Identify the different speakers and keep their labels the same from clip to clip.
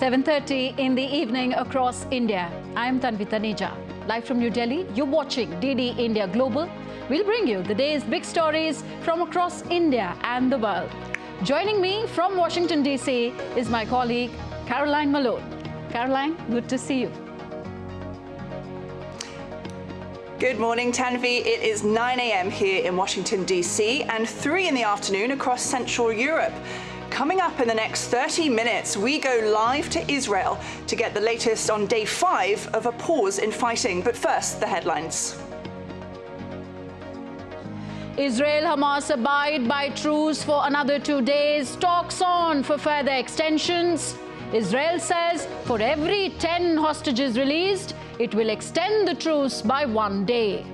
Speaker 1: 7:30 in the evening across India. I am Tanvi Taneja. Live from New Delhi, you're watching DD India Global. We'll bring you the day's big stories from across India and the world. Joining me from Washington, D.C. is my colleague, Caroline Malone. Caroline, good to see you.
Speaker 2: Good morning, Tanvi. It is 9 a.m. here in Washington, D.C. and 3 in the afternoon across Central Europe. Coming up in the next 30 minutes, we go live to Israel to get the latest on day 5 of a pause in fighting. But first, the headlines.
Speaker 1: Israel-Hamas abide by truce for another 2 days. Talks on for further extensions. Israel says for every 10 hostages released, it will extend the truce by 1 day.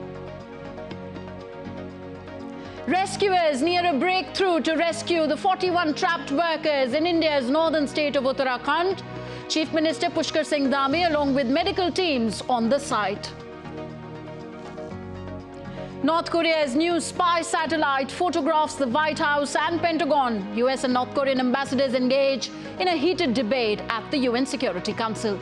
Speaker 1: Rescuers near a breakthrough to rescue the 41 trapped workers in India's northern state of Uttarakhand. Chief Minister Pushkar Singh Dhami along with medical teams on the site. North Korea's new spy satellite photographs the White House and Pentagon. US and North Korean ambassadors engage in a heated debate at the UN Security Council.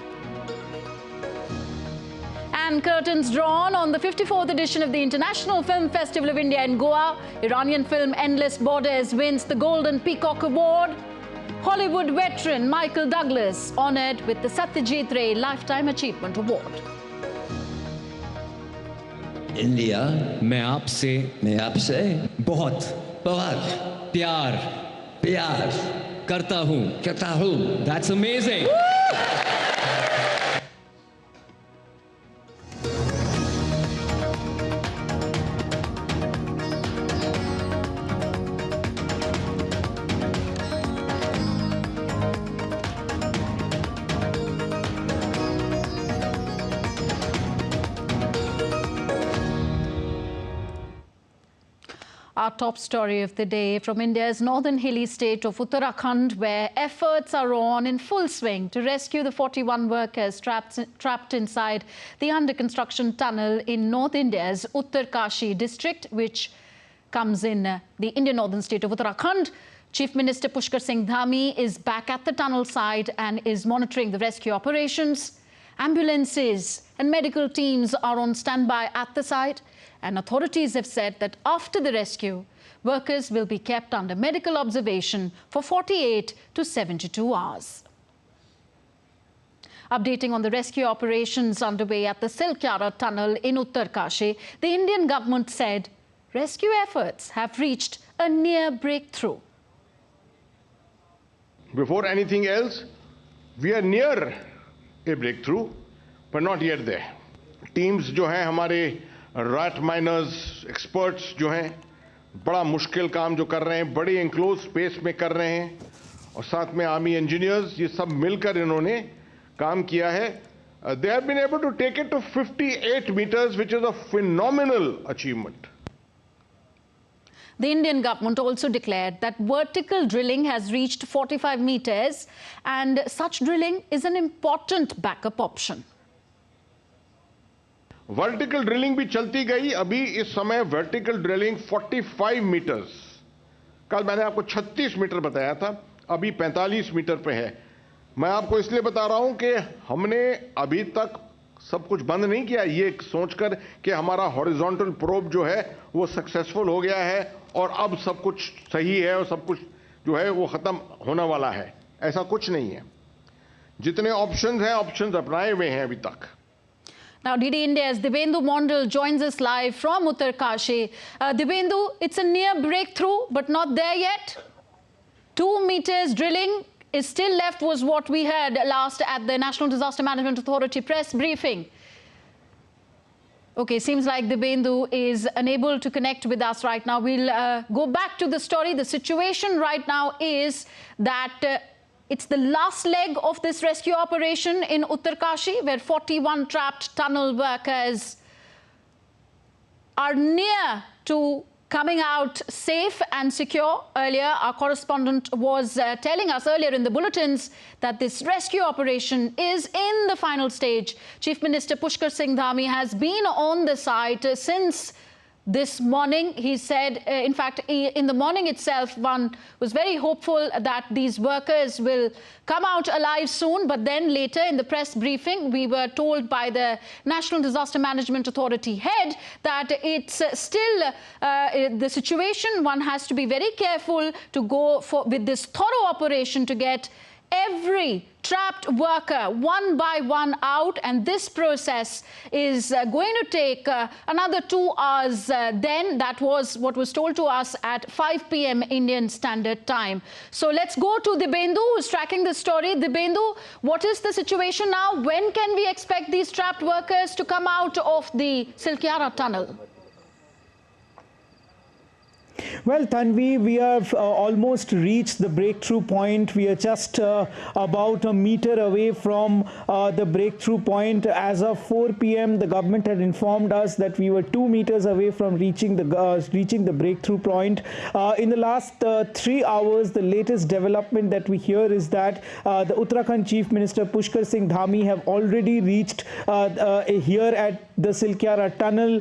Speaker 1: And curtains drawn on the 54th edition of the International Film Festival of India in Goa. Iranian film Endless Borders wins the Golden Peacock Award. Hollywood veteran Michael Douglas honoured with the Satyajit Ray Lifetime Achievement Award.
Speaker 3: India
Speaker 4: मैं आपसे
Speaker 3: बहुत प्यार
Speaker 4: करता हूँ. That's amazing.
Speaker 1: Our top story of the day from India's northern hilly state of Uttarakhand, where efforts are on in full swing to rescue the 41 workers trapped inside the under-construction tunnel in North India's Uttarkashi district, which comes in the Indian northern state of Uttarakhand. Chief Minister Pushkar Singh Dhami is back at the tunnel site and is monitoring the rescue operations. Ambulances and medical teams are on standby at the site. And authorities have said that after the rescue, workers will be kept under medical observation for 48 to 72 hours. Updating on the rescue operations underway at the Silkyara tunnel in Uttarkashi, the Indian government said rescue efforts have reached a near breakthrough.
Speaker 5: Before anything else, we are near a breakthrough, but not yet there. Teams जो हैं हमारे rot miners experts जो हैं बड़ा मुश्किल काम जो कर रहे हैं, बड़ी एनक्लोज स्पेस में कर रहे हैं, और साथ में आर्मी इंजीनियर्स, ये सब मिलकर इन्होंने काम किया है. They have been able to take it to 58 meters, which is a phenomenal achievement.
Speaker 1: The Indian government also declared that vertical drilling has reached 45 meters, and such drilling is an important backup option.
Speaker 5: Vertical drilling भी चलती गई. अभी इस समय vertical drilling 45 metres, कल मैंने आपको 36 metre बताया था, अभी 45 मीटर पे है. मैं आपको इसलिए बता रहा हूं कि हमने अभी तक सब कुछ बंद नहीं किया, ये सोचकर कि हमारा हॉरिजॉन्टल प्रोब जो है वो सक्सेसफुल हो गया है और अब सब कुछ सही है और सब कुछ जो है वो खत्म होने वाला है. ऐसा कुछ नहीं है. जितने ऑप्शंस हैं, ऑप्शंस अपनाए हुए हैं अभी तक.
Speaker 1: Now, DD India's Dibendu Mondal joins us live from Uttarkashi. Dibendu, it's a near breakthrough, but not there yet. 2 meters drilling is still left, was what we heard last at the National Disaster Management Authority press briefing. Okay, seems like Dibendu is unable to connect with us right now. We'll go back to the story. The situation right now is that it's the last leg of this rescue operation in Uttarkashi, where 41 trapped tunnel workers are near to coming out safe and secure. Earlier, our correspondent was telling us earlier in the bulletins that this rescue operation is in the final stage. Chief Minister Pushkar Singh Dhami has been on the site since this morning. He said, in fact, in the morning itself, one was very hopeful that these workers will come out alive soon. But then later in the press briefing, we were told by the National Disaster Management Authority head that it's still the situation. One has to be very careful to go with this thorough operation to get every trapped worker one by one out, and this process is going to take another 2 hours. Then that was what was told to us at 5 p.m. Indian Standard Time. So let's go to Dibendu, who's tracking the story. Dibendu, what is the situation now? When can we expect these trapped workers to come out of the Silkyara tunnel?
Speaker 6: Well, Tanvi, we have almost reached the breakthrough point. We are just about a meter away from the breakthrough point. As of 4 p.m., the government had informed us that we were 2 meters away from reaching the breakthrough point. In the last 3 hours, the latest development that we hear is that the Uttarakhand Chief Minister Pushkar Singh Dhami have already reached here at the Silkyara tunnel.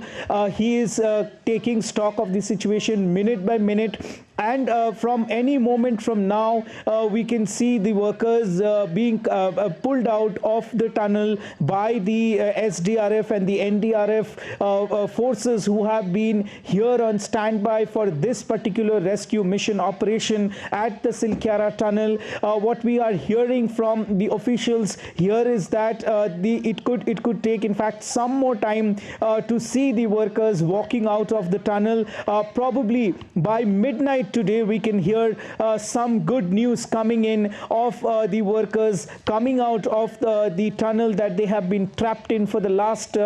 Speaker 6: He is taking stock of the situation minute by minute. And from any moment from now, we can see the workers being pulled out of the tunnel by the SDRF and the NDRF forces who have been here on standby for this particular rescue mission operation at the Silkyara tunnel. What we are hearing from the officials here is that it could take, in fact, some more time to see the workers walking out of the tunnel. Probably by midnight today, we can hear some good news coming in of the workers coming out of the tunnel that they have been trapped in for the last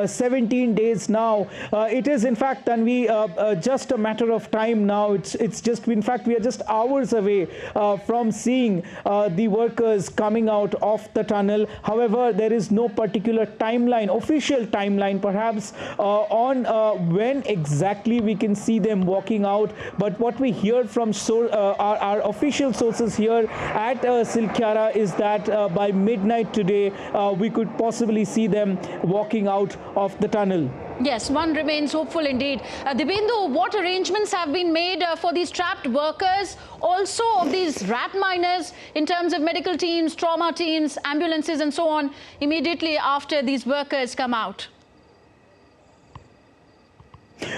Speaker 6: 17 days now. It is, in fact, Tanvi, just a matter of time now. It's just, in fact, we are just hours away from seeing the workers coming out of the tunnel. However, there is no particular timeline, official timeline perhaps, on when exactly we can see them walking out. But what we hear from our official sources here at Silkyara is that by midnight today, we could possibly see them walking out of the tunnel.
Speaker 1: Yes, one remains hopeful indeed. Dibendu, what arrangements have been made for these trapped workers, also of these rat miners, in terms of medical teams, trauma teams, ambulances and so on, immediately after these workers come out?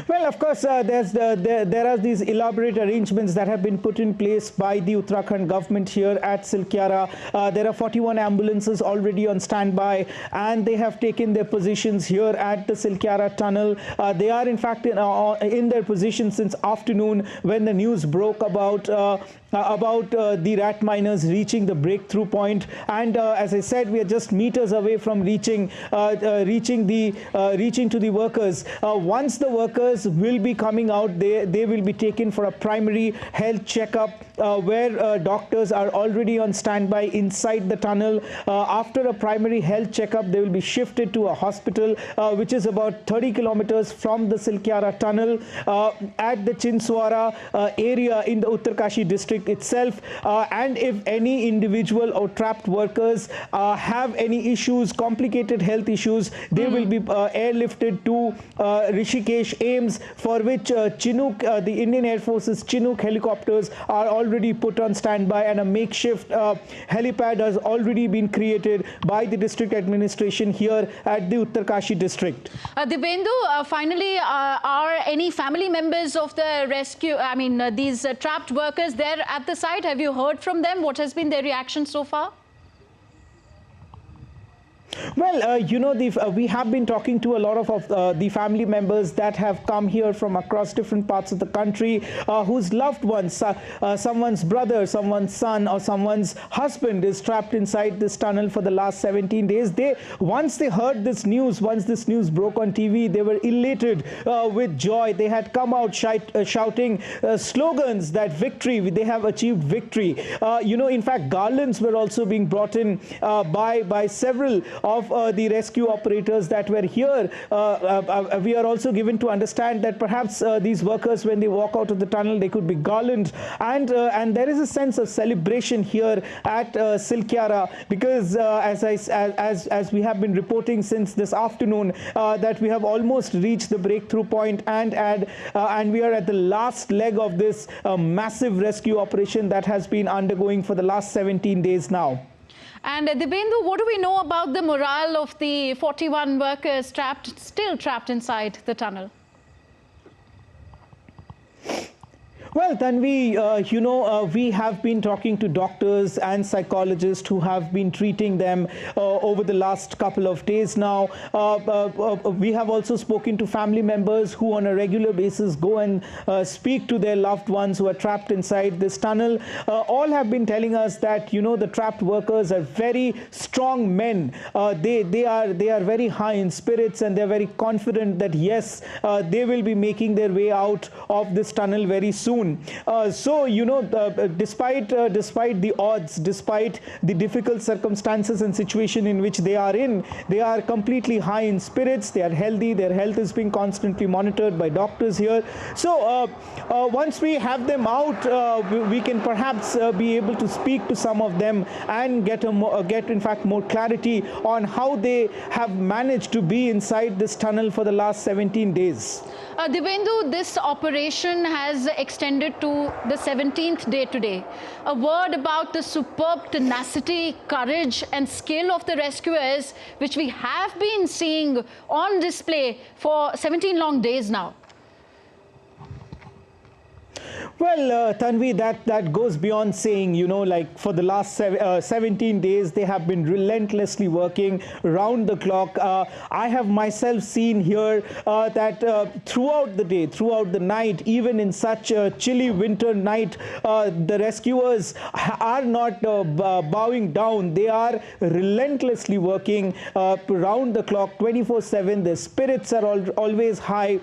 Speaker 6: Well, of course, there are these elaborate arrangements that have been put in place by the Uttarakhand government here at Silkyara. There are 41 ambulances already on standby, and they have taken their positions here at the Silkyara tunnel. They are, in fact, in their position since afternoon when the news broke about the rat miners reaching the breakthrough point. And as I said, we are just meters away from reaching to the workers. Once the workers will be coming out, they will be taken for a primary health checkup where doctors are already on standby inside the tunnel. After a primary health checkup, they will be shifted to a hospital which is about 30 kilometers from the Silkyara tunnel at the Chinswara area in the Uttarkashi district itself. And if any individual or trapped workers have any issues, complicated health issues, they will be airlifted to Rishikesh AIMS, for which Chinook, the Indian Air Force's Chinook helicopters are already put on standby, and a makeshift helipad has already been created by the district administration here at the Uttarkashi district.
Speaker 1: Dibendu, finally, are any family members of the rescue, these trapped workers there at the site? Have you heard from them? What has been their reaction so far?
Speaker 6: Well, we have been talking to a lot of the family members that have come here from across different parts of the country, whose loved ones, someone's brother, someone's son, or someone's husband is trapped inside this tunnel for the last 17 days. Once they heard this news, once this news broke on TV, they were elated with joy. They had come out shouting slogans that they have achieved victory. In fact, garlands were also being brought in by several of of the rescue operators that were here. We are also given to understand that perhaps these workers, when they walk out of the tunnel, they could be garlanded, and there is a sense of celebration here at Silkyara, because as we have been reporting since this afternoon, that we have almost reached the breakthrough point, and we are at the last leg of this massive rescue operation that has been undergoing for the last 17 days now.
Speaker 1: And Dibyendu, what do we know about the morale of the 41 workers still trapped inside the tunnel?
Speaker 6: Well, Tanvi, we have been talking to doctors and psychologists who have been treating them over the last couple of days now. We have also spoken to family members who on a regular basis go and speak to their loved ones who are trapped inside this tunnel. All have been telling us that, the trapped workers are very strong men. They are very high in spirits, and they're very confident that, yes, they will be making their way out of this tunnel very soon. Despite the odds, despite the difficult circumstances and situation in which they are completely high in spirits. They are healthy. Their health is being constantly monitored by doctors here. So once we have them out, we can perhaps be able to speak to some of them and get in fact more clarity on how they have managed to be inside this tunnel for the last 17 days.
Speaker 1: Dibyendu, this operation has extended to the 17th day today. A word about the superb tenacity, courage and skill of the rescuers, which we have been seeing on display for 17 long days now.
Speaker 6: Well, Tanvi, that goes beyond saying, like for the last 17 days, they have been relentlessly working round the clock. I have myself seen here that throughout the day, throughout the night, even in such a chilly winter night, the rescuers are not bowing down. They are relentlessly working round the clock, 24/7. Their spirits are always high.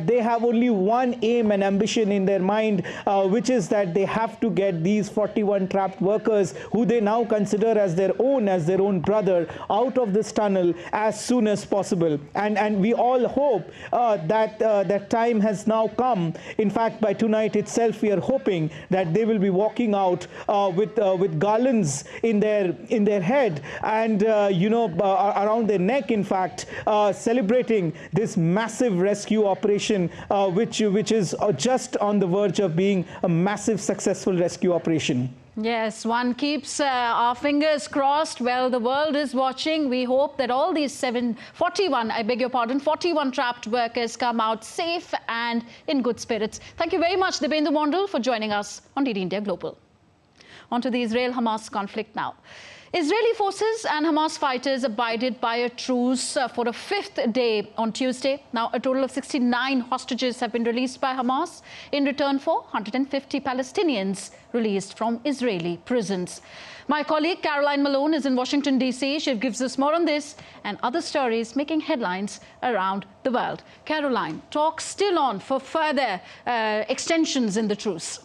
Speaker 6: They have only one aim and ambition in their mind, which is that they have to get these 41 trapped workers, who they now consider as their own brother, out of this tunnel as soon as possible. And we all hope that that time has now come. In fact, by tonight itself, we are hoping that they will be walking out with garlands in their head and around their neck, in fact, celebrating this massive rescue operation, which is just on the verge of being a massive successful rescue operation.
Speaker 1: Yes, one keeps our fingers crossed. Well, the world is watching. We hope that all these 41 trapped workers come out safe and in good spirits. Thank you very much, Dibyendu Mondal, for joining us on DD India Global. On to the Israel-Hamas conflict now. Israeli forces and Hamas fighters abided by a truce for a 5th day on Tuesday. Now, a total of 69 hostages have been released by Hamas in return for 150 Palestinians released from Israeli prisons. My colleague Caroline Malone is in Washington, D.C. She gives us more on this and other stories making headlines around the world. Caroline, talks still on for further extensions in the truce.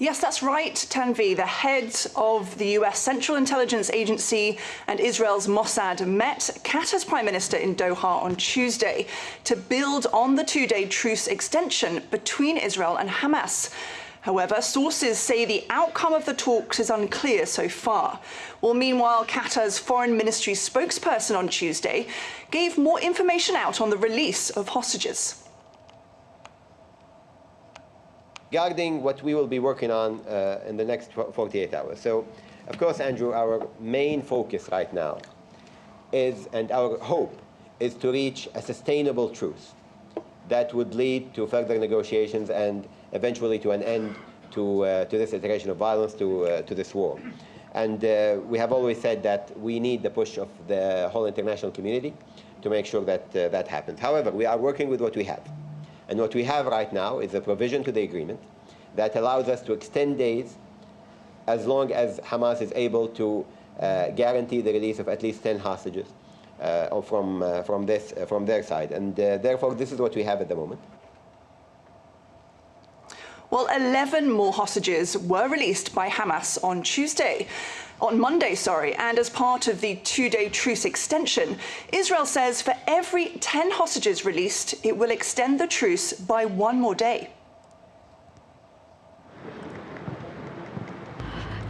Speaker 2: Yes, that's right, Tanvi. The heads of the US Central Intelligence Agency and Israel's Mossad met Qatar's Prime Minister in Doha on Tuesday to build on the 2-day truce extension between Israel and Hamas. However, sources say the outcome of the talks is unclear so far. Well, meanwhile, Qatar's Foreign Ministry spokesperson on Tuesday gave more information out on the release of hostages.
Speaker 7: Regarding what we will be working on in the next 48 hours. So, of course, Andrew, our main focus right now is, and our hope is to reach a sustainable truce that would lead to further negotiations and eventually to an end to this iteration of violence, to this war. And we have always said that we need the push of the whole international community to make sure that that happens. However, we are working with what we have. And what we have right now is a provision to the agreement that allows us to extend days as long as Hamas is able to guarantee the release of at least 10 hostages from their side. And therefore, this is what we have at the moment.
Speaker 2: Well, 11 more hostages were released by Hamas on Tuesday. On Monday, and as part of the two-day truce extension, Israel says for every 10 hostages released, it will extend the truce by one more day.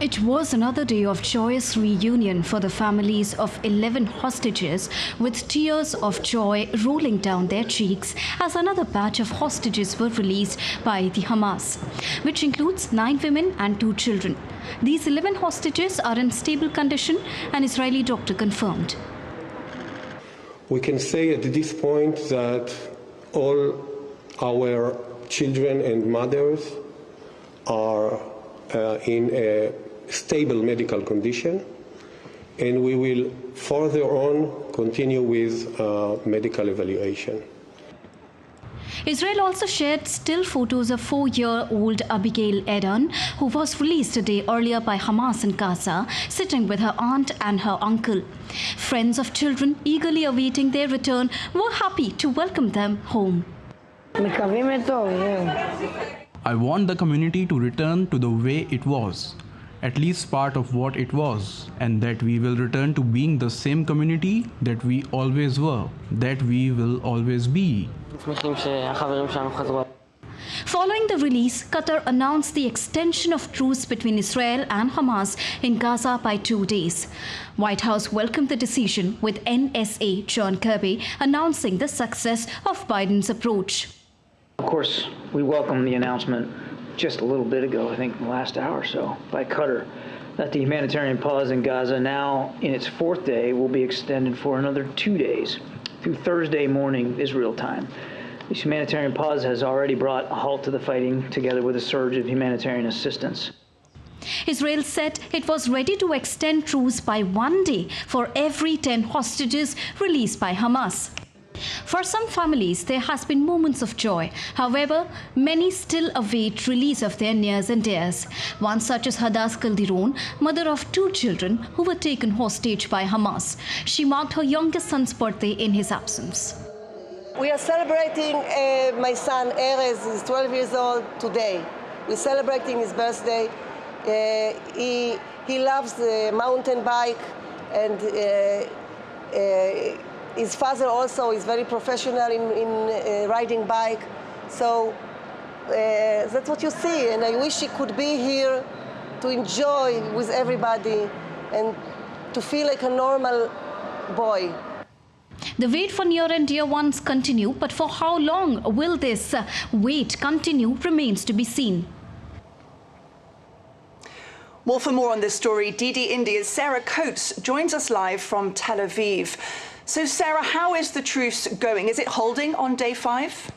Speaker 8: It was another day of joyous reunion for the families of 11 hostages, with tears of joy rolling down their cheeks as another batch of hostages were released by the Hamas, which includes 9 women and 2 children. These 11 hostages are in stable condition, an Israeli doctor confirmed.
Speaker 9: We can say at this point that all our children and mothers are in a stable medical condition, and we will further on continue with medical evaluation.
Speaker 8: Israel also shared still photos of 4-year-old Abigail Edan, who was released a day earlier by Hamas in Gaza, sitting with her aunt and her uncle. Friends of children eagerly awaiting their return were happy to welcome them home.
Speaker 10: I want the community to return to the way it was, at least part of what it was, and that we will return to being the same community that we always were, that we will always be.
Speaker 8: Following the release, Qatar announced the extension of truce between Israel and Hamas in Gaza by 2 days. White House welcomed the decision, with NSA John Kirby announcing the success of Biden's approach.
Speaker 11: Of course, we welcome the announcement just a little bit ago, I think in the last hour or so, by Qatar, that the humanitarian pause in Gaza, now in its 4th day, will be extended for another 2 days through Thursday morning Israel time. This humanitarian pause has already brought a halt to the fighting, together with a surge of humanitarian assistance.
Speaker 8: Israel said it was ready to extend truce by 1 day for every 10 hostages released by Hamas. For some families, there has been moments of joy. However, many still await release of their nears and dears. One such is Hadas Calderon, mother of 2 children who were taken hostage by Hamas. She marked her youngest son's birthday in his absence.
Speaker 12: We are celebrating my son Erez, is 12 years old today. We're celebrating his birthday. He loves the mountain bike, and his father also is very professional in riding bike. So that's what you see, and I wish he could be here to enjoy with everybody and to feel like a normal boy.
Speaker 8: The wait for near and dear ones continue, but for how long will this wait continue remains to be seen.
Speaker 2: Well, for more on this story, DD India's Sarah Coates joins us live from Tel Aviv. So, Sarah, how is the truce going? Is it holding on day 5?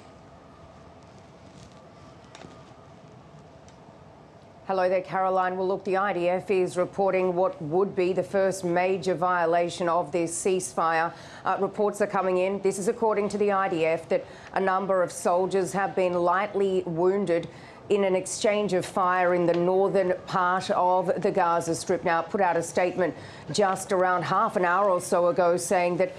Speaker 13: Hello there, Caroline. Well, look, the IDF is reporting what would be the first major violation of this ceasefire. Reports are coming in. This is according to the IDF, that a number of soldiers have been lightly wounded in an exchange of fire in the northern part of the Gaza Strip. Now, it put out a statement just around half an hour or so ago saying that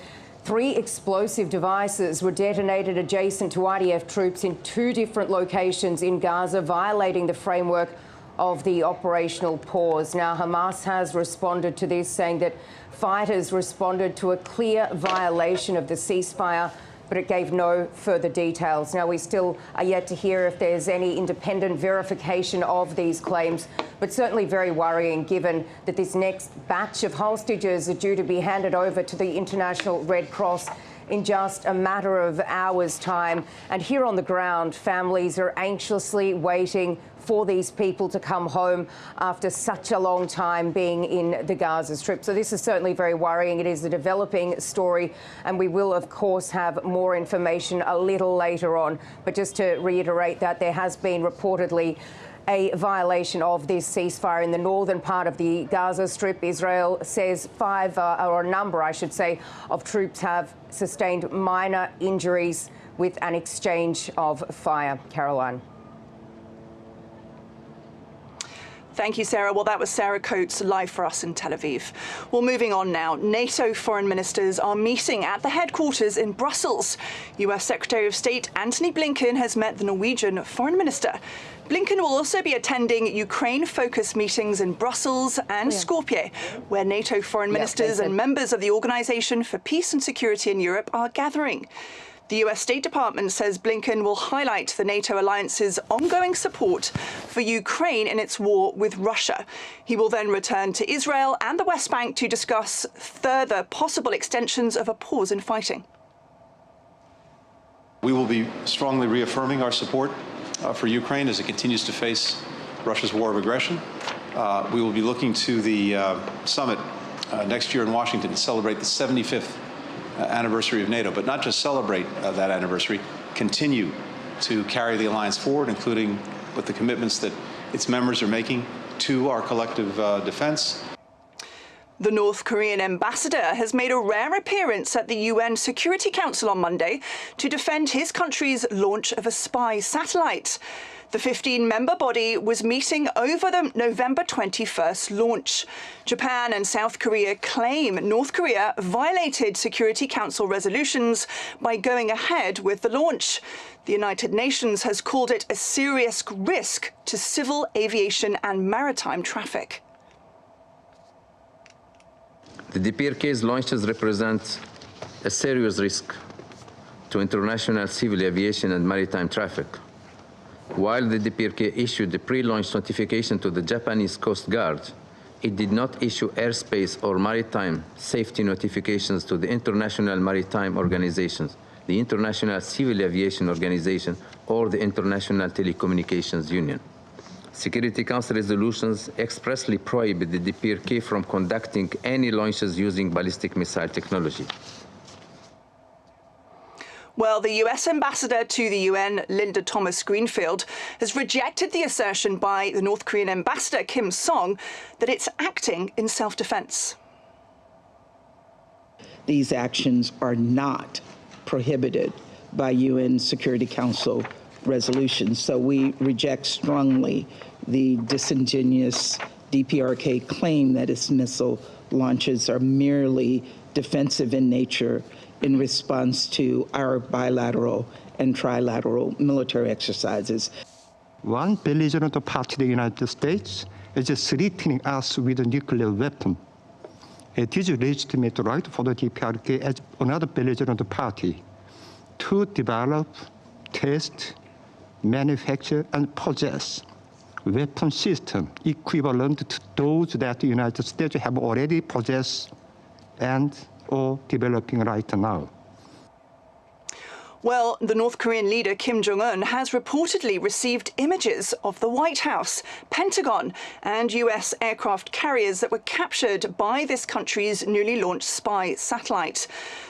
Speaker 13: 3 explosive devices were detonated adjacent to IDF troops in 2 different locations in Gaza, violating the framework of the operational pause. Now, Hamas has responded to this, saying that fighters responded to a clear violation of the ceasefire, but it gave no further details. Now, we still are yet to hear if there's any independent verification of these claims, but certainly very worrying, given that this next batch of hostages are due to be handed over to the International Red Cross in just a matter of hours' time. And here on the ground, families are anxiously waiting for these people to come home after such a long time being in the Gaza Strip. So this is certainly very worrying. It is a developing story, and we will, of course, have more information a little later on. But just to reiterate that there has been reportedly a violation of this ceasefire in the northern part of the Gaza Strip. Israel says 5, or a number, I should say, of troops have sustained minor injuries with an exchange of fire. Caroline.
Speaker 2: Thank you, Sarah. Well, that was Sarah Coates live for us in Tel Aviv. Well, moving on now. NATO foreign ministers are meeting at the headquarters in Brussels. US Secretary of State Antony Blinken has met the Norwegian foreign minister. Blinken will also be attending Ukraine-focused meetings in Brussels and Skopje, where NATO foreign ministers and members of the Organisation for Peace and Security in Europe are gathering. The US State Department says Blinken will highlight the NATO alliance's ongoing support for Ukraine in its war with Russia. He will then return to Israel and the West Bank to discuss further possible extensions of a pause in fighting.
Speaker 14: We will be strongly reaffirming our support for Ukraine as it continues to face Russia's war of aggression. We will be looking to the summit next year in Washington to celebrate the 75th anniversary of NATO, but not just celebrate that anniversary, continue to carry the alliance forward, including with the commitments that its members are making to our collective defense.
Speaker 2: The North Korean ambassador has made a rare appearance at the UN Security Council on Monday to defend his country's launch of a spy satellite. The 15-member body was meeting over the November 21st launch. Japan and South Korea claim North Korea violated Security Council resolutions by going ahead with the launch. The United Nations has called it a serious risk to civil aviation and maritime traffic.
Speaker 15: The DPRK's launches represent a serious risk to international civil aviation and maritime traffic. While the DPRK issued the pre-launch notification to the Japanese Coast Guard, it did not issue airspace or maritime safety notifications to the International Maritime Organizations, the International Civil Aviation Organization, or the International Telecommunications Union. Security Council resolutions expressly prohibit the DPRK from conducting any launches using ballistic missile technology.
Speaker 2: Well, the US ambassador to the UN, Linda Thomas-Greenfield, has rejected the assertion by the North Korean ambassador, Kim Song, that it's acting in self-defense.
Speaker 16: These actions are not prohibited by UN Security Council resolutions, so we reject strongly the disingenuous DPRK claim that its missile launches are merely defensive in nature in response to our bilateral and trilateral military exercises.
Speaker 17: One belligerent party, the United States, is threatening us with a nuclear weapon. It is a legitimate right for the DPRK as another belligerent party to develop, test, manufacture, and possess weapon systems equivalent to those that the United States have already possessed and or developing right now.
Speaker 2: Well, the North Korean leader Kim Jong-un has reportedly received images of the White House, Pentagon, and US aircraft carriers that were captured by this country's newly launched spy satellite.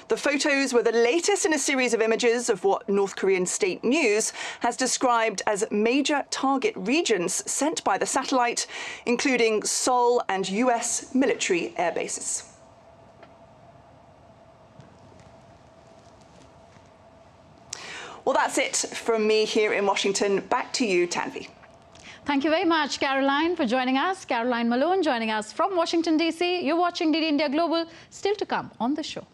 Speaker 2: The photos were the latest in a series of images of what North Korean state news has described as major target regions sent by the satellite, including Seoul and US military air bases. Well, that's it from me here in Washington. Back to you, Tanvi.
Speaker 1: Thank you very much, Caroline, for joining us. Caroline Malone joining us from Washington, D.C. You're watching DD India Global. Still to come on the show.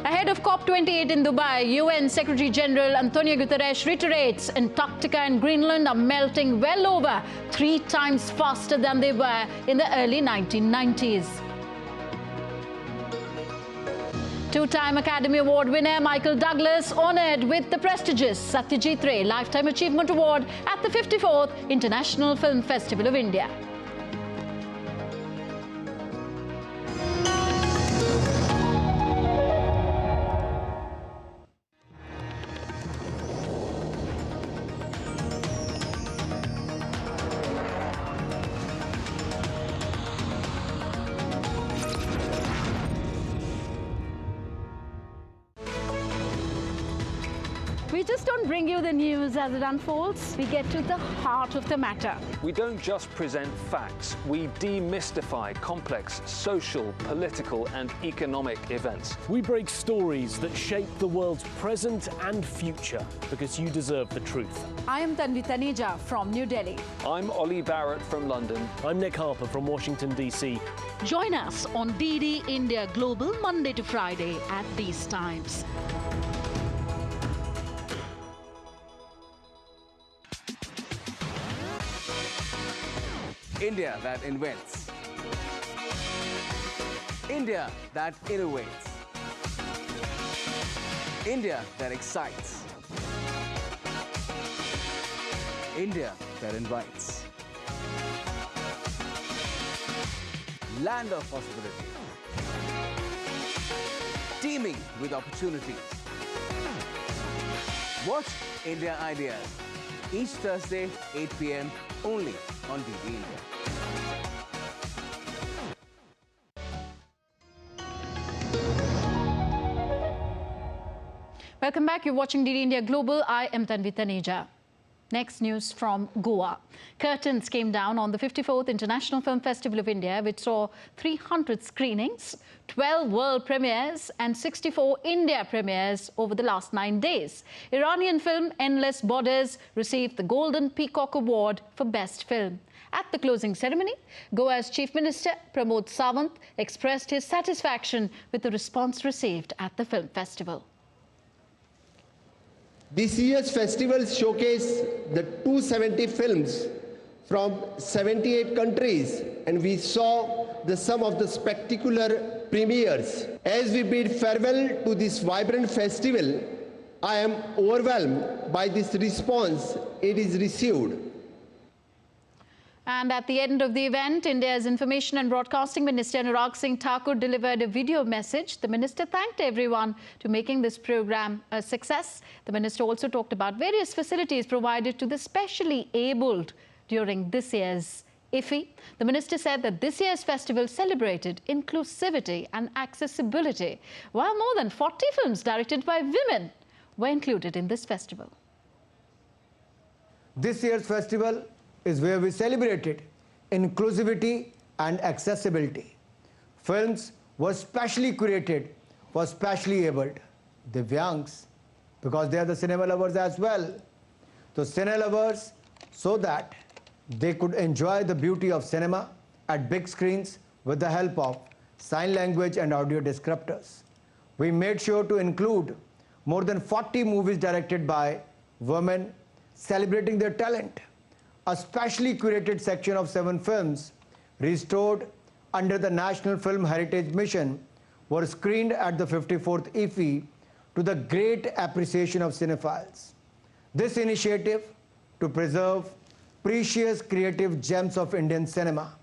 Speaker 1: Ahead of COP28 in Dubai, UN Secretary General Antonio Guterres reiterates Antarctica and Greenland are melting well over 3 times faster than they were in the early 1990s. Two-time Academy Award winner Michael Douglas honoured with the prestigious Satyajit Ray Lifetime Achievement Award at the 54th International Film Festival of India. We just don't bring you the news as it unfolds. We get to the heart of the matter.
Speaker 18: We don't just present facts. We demystify complex social, political and economic events.
Speaker 19: We break stories that shape the world's present and future because you deserve the truth.
Speaker 1: I am Tanvi Taneja from New Delhi.
Speaker 18: I'm Ollie Barrett from London.
Speaker 19: I'm Nick Harper from Washington, D.C.
Speaker 1: Join us on DD India Global Monday to Friday at these times.
Speaker 20: India that invents. India that innovates. India that excites. India that invites. Land of possibility. Teeming with opportunities. Watch India Ideas each Thursday, 8 p.m. only on DD India.
Speaker 1: Welcome back. You're watching DD India Global. I am Tanvi Taneja. Next news from Goa. Curtains came down on the 54th International Film Festival of India, which saw 300 screenings, 12 world premieres and 64 India premieres over the last 9 days. Iranian film Endless Borders received the Golden Peacock Award for Best Film. At the closing ceremony, Goa's Chief Minister Pramod Sawant expressed his satisfaction with the response received at the film festival.
Speaker 21: This year's festival showcased the 270 films from 78 countries, and we saw some of the spectacular premieres. As we bid farewell to this vibrant festival, I am overwhelmed by this response it is received.
Speaker 1: And at the end of the event, India's Information and Broadcasting Minister Anurag Singh Thakur delivered a video message. The minister thanked everyone to making this program a success. The minister also talked about various facilities provided to the specially abled during this year's IFFI. The minister said that this year's festival celebrated inclusivity and accessibility, while more than 40 films directed by women were included in this festival.
Speaker 22: This year's festival is where we celebrated inclusivity and accessibility. Films were specially curated for specially abled Divyangs, because they are the cinema lovers as well. The cinema lovers, so that they could enjoy the beauty of cinema at big screens with the help of sign language and audio descriptors. We made sure to include more than 40 movies directed by women celebrating their talent. A specially curated section of 7 films restored under the National Film Heritage Mission were screened at the 54th IFFI to the great appreciation of cinephiles. This initiative to preserve precious creative gems of Indian cinema